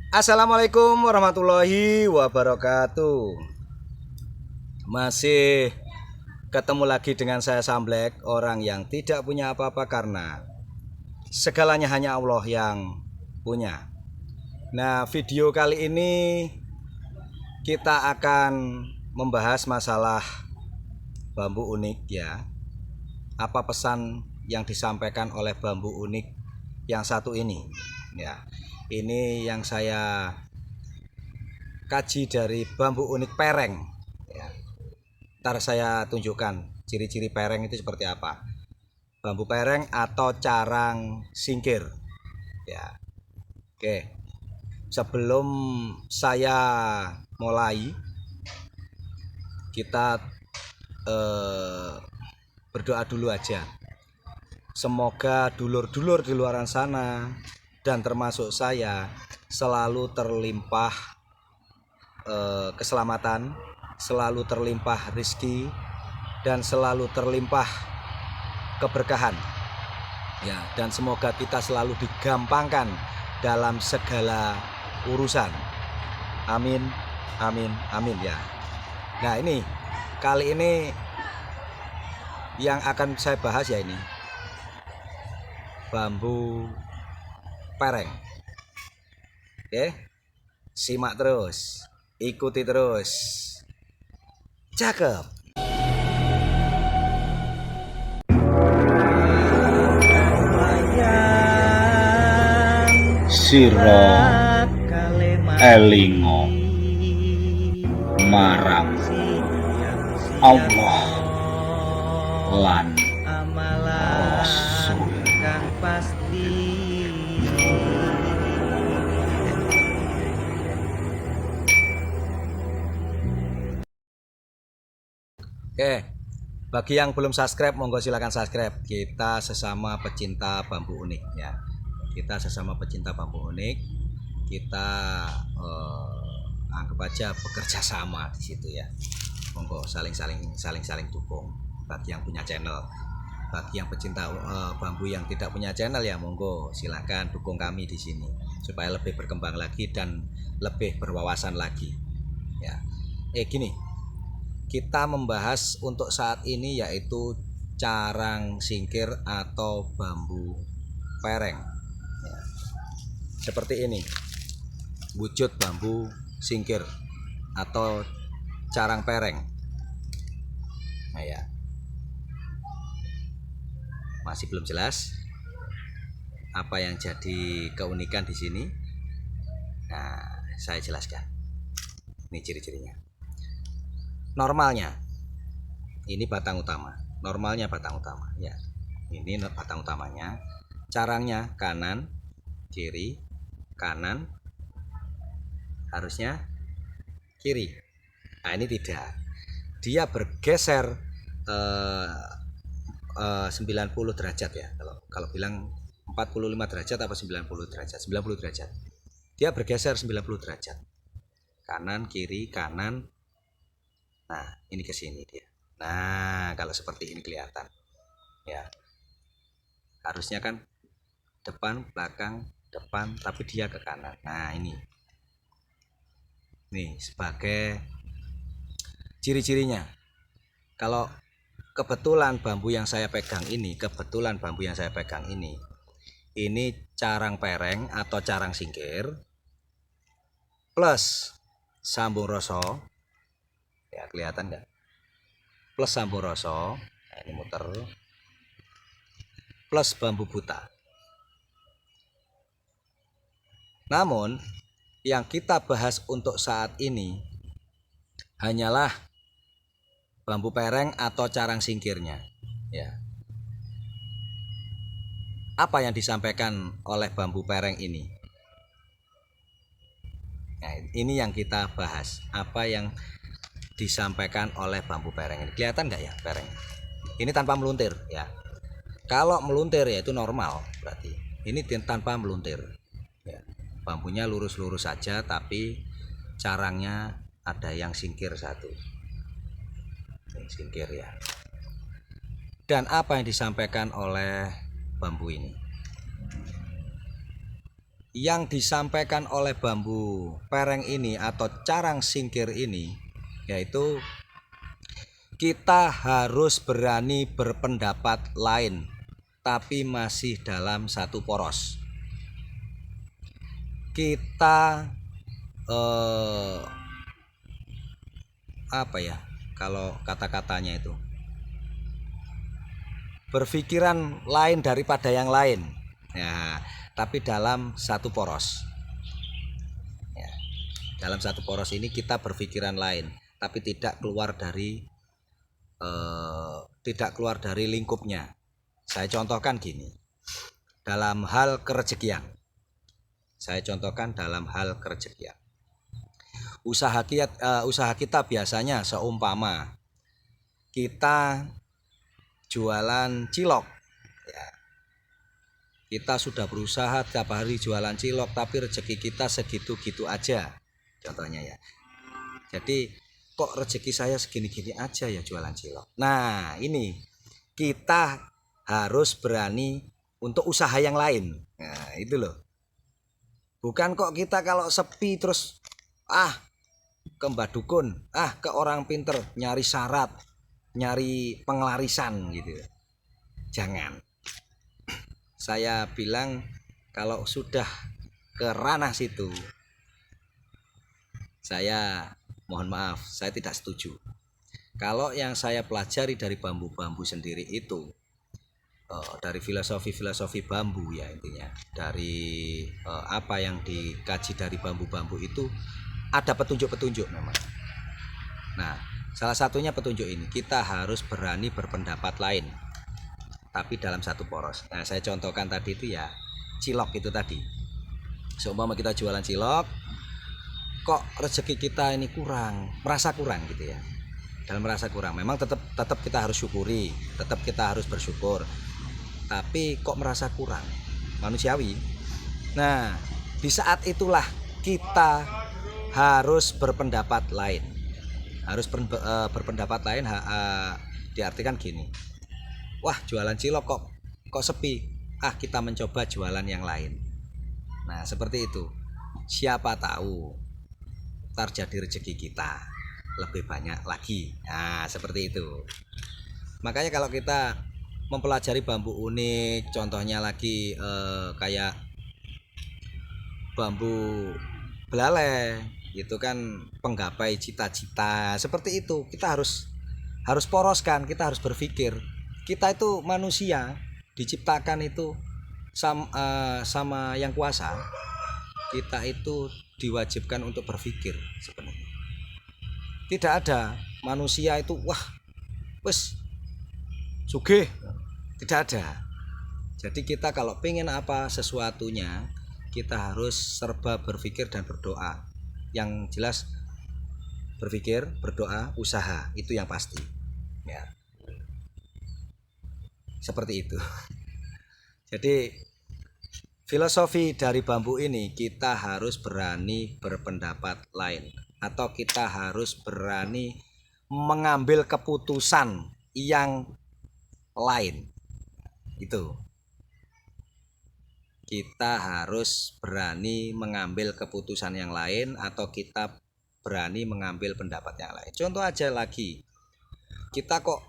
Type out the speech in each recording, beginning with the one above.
Assalamualaikum warahmatullahi wabarakatuh. Masih ketemu lagi dengan saya Samblek, orang yang tidak punya apa-apa karena segalanya hanya Allah yang punya. Nah, video kali ini kita akan membahas masalah bambu unik ya. Apa pesan yang disampaikan oleh bambu unik yang satu ini? Ya, ini yang saya kaji dari bambu unik pereng. Ya, ntar saya tunjukkan ciri-ciri pereng itu seperti apa. Bambu pereng atau carang singkir. Ya, oke. Sebelum saya mulai, kita berdoa dulu aja. Semoga dulur-dulur di luar sana dan termasuk saya selalu terlimpah keselamatan, selalu terlimpah rizki, dan selalu terlimpah keberkahan ya, dan semoga kita selalu digampangkan dalam segala urusan. Amin, amin, amin ya. Nah, ini kali ini yang akan saya bahas ya, ini bambu pereng. Oke, simak terus, ikuti terus. Cakep. Siro elingo marang Allah lan Rasul. Oke, bagi yang belum subscribe, monggo silakan subscribe. Kita sesama pecinta bambu unik ya. Kita sesama pecinta bambu unik. Kita anggap aja bekerja sama di situ ya. Monggo saling dukung. Bagi yang punya channel, bagi yang pecinta bambu yang tidak punya channel ya, monggo silakan dukung kami di sini supaya lebih berkembang lagi dan lebih berwawasan lagi. Ya, gini. Kita membahas untuk saat ini yaitu carang singkir atau bambu pereng ya. Seperti ini wujud bambu singkir atau carang pereng. Nah ya, masih belum jelas apa yang jadi keunikan di sini. Nah, saya jelaskan. Ini ciri-cirinya. Normalnya ini batang utama, normalnya batang utama ya. Ini batang utamanya, carangnya kanan kiri kanan, harusnya kiri. Nah, ini tidak, dia bergeser 90 derajat ya. Kalau bilang 45 derajat apa 90 derajat, 90 derajat, dia bergeser 90 derajat, kanan kiri kanan. Nah, ini ke sini dia. Nah, kalau seperti ini kelihatan ya. Harusnya kan depan belakang depan, tapi dia ke kanan. Nah, ini nih sebagai ciri-cirinya. Kalau kebetulan bambu yang saya pegang ini, ini carang pereng atau carang singkir plus sambung roso ya, kelihatan nggak? Plus sambung roso. Nah, ini muter plus bambu buta. Namun yang kita bahas untuk saat ini hanyalah bambu pereng atau carang singkirnya ya. Apa yang disampaikan oleh bambu pereng ini? Nah, ini yang kita bahas. Apa yang disampaikan oleh bambu pereng ini? Kelihatan nggak ya pereng? Ini tanpa meluntir ya. Kalau meluntir ya itu normal berarti. Ini tanpa meluntir ya. Bambunya lurus-lurus saja, tapi carangnya ada yang singkir satu. Ini singkir ya. Dan apa yang disampaikan oleh bambu ini? yang disampaikan oleh bambu pereng ini atau carang singkir ini, yaitu kita harus berani berpendapat lain tapi masih dalam satu poros. Kita apa ya kalau kata-katanya itu, berpikiran lain daripada yang lain ya, tapi dalam satu poros ya. Dalam satu poros ini kita berpikiran lain tapi tidak keluar dari lingkupnya. Saya contohkan gini, dalam hal kerezekian. Usaha kita biasanya seumpama kita jualan cilok ya. Kita sudah berusaha tiap hari jualan cilok tapi rezeki kita segitu-gitu aja contohnya ya. Jadi kok rezeki saya segini-gini aja ya jualan cilok. Nah ini kita harus berani untuk usaha yang lain. Nah itu loh. Bukan kok kita kalau sepi terus ke mbah dukun, ke orang pinter nyari syarat, nyari pengelarisan gitu. Jangan. Saya bilang kalau sudah ke ranah situ, saya mohon maaf, saya tidak setuju. Kalau yang saya pelajari dari bambu-bambu sendiri itu dari filosofi bambu ya, intinya dari apa yang dikaji dari bambu-bambu itu ada petunjuk-petunjuk memang. Nah, salah satunya petunjuk ini, kita harus berani berpendapat lain tapi dalam satu poros. Nah, saya contohkan tadi itu ya cilok itu tadi. Seumpama kita jualan cilok, kok rezeki kita ini merasa kurang gitu ya. Dalam merasa kurang, memang tetap kita harus syukuri, tetap kita harus bersyukur. Tapi kok merasa kurang, manusiawi. Nah, di saat itulah kita harus berpendapat lain. Berpendapat lain diartikan gini. Wah, jualan cilok kok sepi. Kita mencoba jualan yang lain. Nah, seperti itu. Siapa tahu ntar jadi rezeki kita lebih banyak lagi. Nah, seperti itu. Makanya kalau kita mempelajari bambu unik, contohnya lagi kayak bambu belalai, itu kan penggapai cita-cita. Seperti itu, kita harus poroskan, kita harus berpikir. Kita itu manusia diciptakan itu sama yang kuasa. Kita itu diwajibkan untuk berpikir sebenarnya. Tidak ada manusia itu wes sugih, tidak ada. Jadi kita kalau pengen apa sesuatunya, kita harus serba berpikir dan berdoa. Yang jelas berpikir, berdoa, usaha, itu yang pasti ya. Seperti itu. Jadi filosofi dari bambu ini, kita harus berani berpendapat lain, atau kita harus berani mengambil keputusan yang lain. Itu kita harus berani mengambil keputusan yang lain, atau kita berani mengambil pendapat yang lain. Contoh aja lagi, kita kok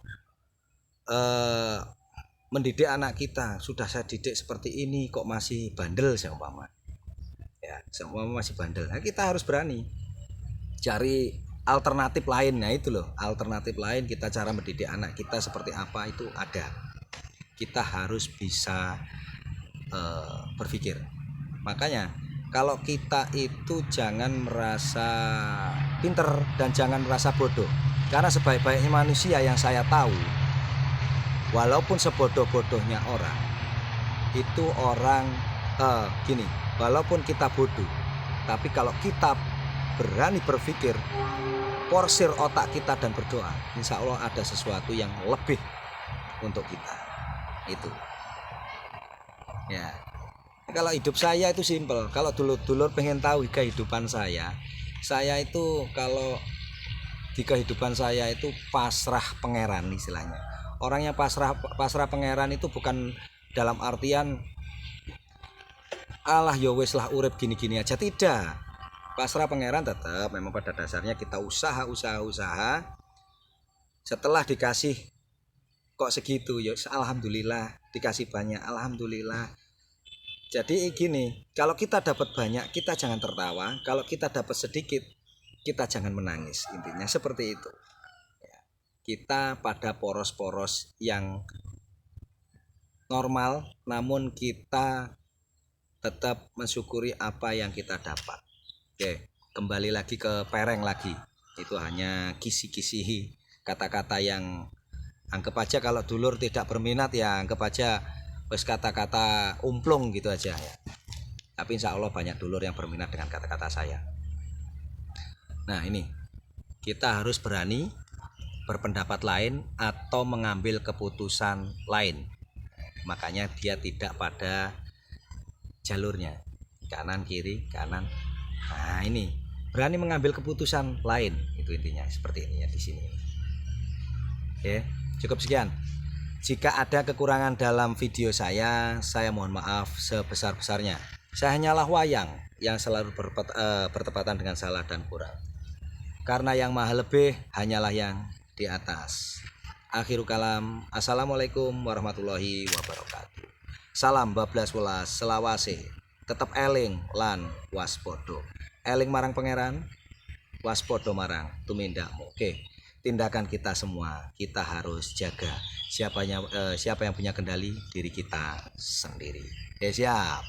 mendidik anak kita, sudah saya didik seperti ini kok masih bandel seumpama ya, masih bandel. Nah, kita harus berani cari alternatif lain. Nah itu loh, alternatif lain, kita cara mendidik anak kita seperti apa itu ada. Kita harus bisa berpikir. Makanya kalau kita itu jangan merasa pinter dan jangan merasa bodoh, karena sebaik-baiknya manusia yang saya tahu, walaupun sebodoh-bodohnya orang, itu orang gini, walaupun kita bodoh, tapi kalau kita berani berpikir, porsir otak kita dan berdoa, insya Allah ada sesuatu yang lebih untuk kita. Itu ya. Kalau hidup saya itu simpel. Kalau dulur-dulur pengen tahu kehidupan saya itu kalau di kehidupan saya itu pasrah pangeran istilahnya. Orang yang pasrah pangeran itu bukan dalam artian alah ya wis lah urip gini-gini aja, tidak. Pasrah pangeran tetap, memang pada dasarnya kita usaha. Setelah dikasih kok segitu ya alhamdulillah, dikasih banyak alhamdulillah. Jadi gini, kalau kita dapat banyak kita jangan tertawa, kalau kita dapat sedikit kita jangan menangis, intinya seperti itu. Kita pada poros-poros yang normal, namun kita tetap mensyukuri apa yang kita dapat. Oke, kembali lagi ke pereng lagi. Itu hanya kisi-kisi kata-kata yang anggap aja, kalau dulur tidak berminat ya anggap aja wes kata-kata umplung gitu aja ya. Tapi insya Allah banyak dulur yang berminat dengan kata-kata saya. Nah ini, kita harus berani berpendapat lain atau mengambil keputusan lain. Makanya dia tidak pada jalurnya, kanan kiri kanan. Nah ini, berani mengambil keputusan lain, itu intinya seperti ini ya di sini. Oke, cukup sekian. Jika ada kekurangan dalam video saya mohon maaf sebesar-besarnya. Saya hanyalah wayang yang selalu bertepatan dengan salah dan kurang. Karena yang maha lebih hanyalah yang di atas. Akhirul kalam, assalamualaikum warahmatullahi wabarakatuh. Salam bablas welas selawase. Tetap eling lan waspodo. Eling marang pangeran, waspodo marang tumindakmu. Oke, tindakan kita semua kita harus jaga. Siapa yang punya kendali? Diri kita sendiri. Siap.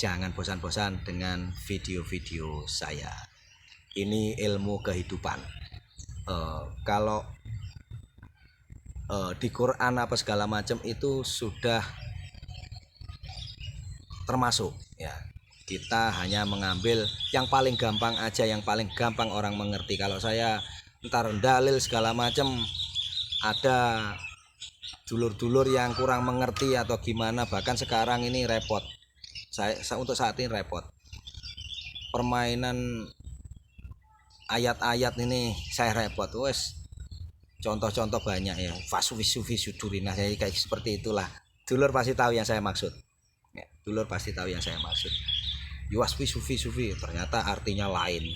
Jangan bosan-bosan dengan video-video saya. Ini ilmu kehidupan. Kalau di Quran apa segala macam itu sudah termasuk ya. Kita hanya mengambil yang paling gampang aja, yang paling gampang orang mengerti. Kalau saya ntar dalil segala macam, ada dulur-dulur yang kurang mengerti atau gimana, bahkan sekarang ini repot. Saya untuk saat ini repot. Permainan ayat-ayat ini saya repot. Wes contoh-contoh banyak ya. Fasufi sudurina, saya kayak seperti itulah. Dulur pasti tahu yang saya maksud. Ya, dulur pasti tahu yang saya maksud. Yuwaswi sufi ternyata artinya lain.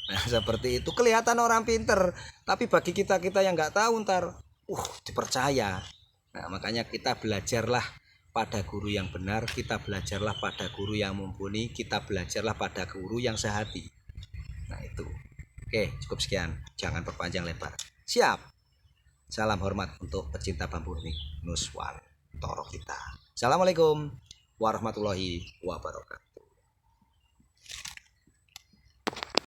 Nah seperti itu, kelihatan orang pinter, tapi bagi kita yang nggak tahu ntar dipercaya. Nah makanya kita belajarlah pada guru yang benar, kita belajarlah pada guru yang mumpuni, kita belajarlah pada guru yang sehati. Nah itu. Oke, cukup sekian, jangan perpanjang lebar. Siap. Salam hormat untuk pecinta bambu Nuswan Toro kita. Assalamualaikum warahmatullahi wabarakatuh.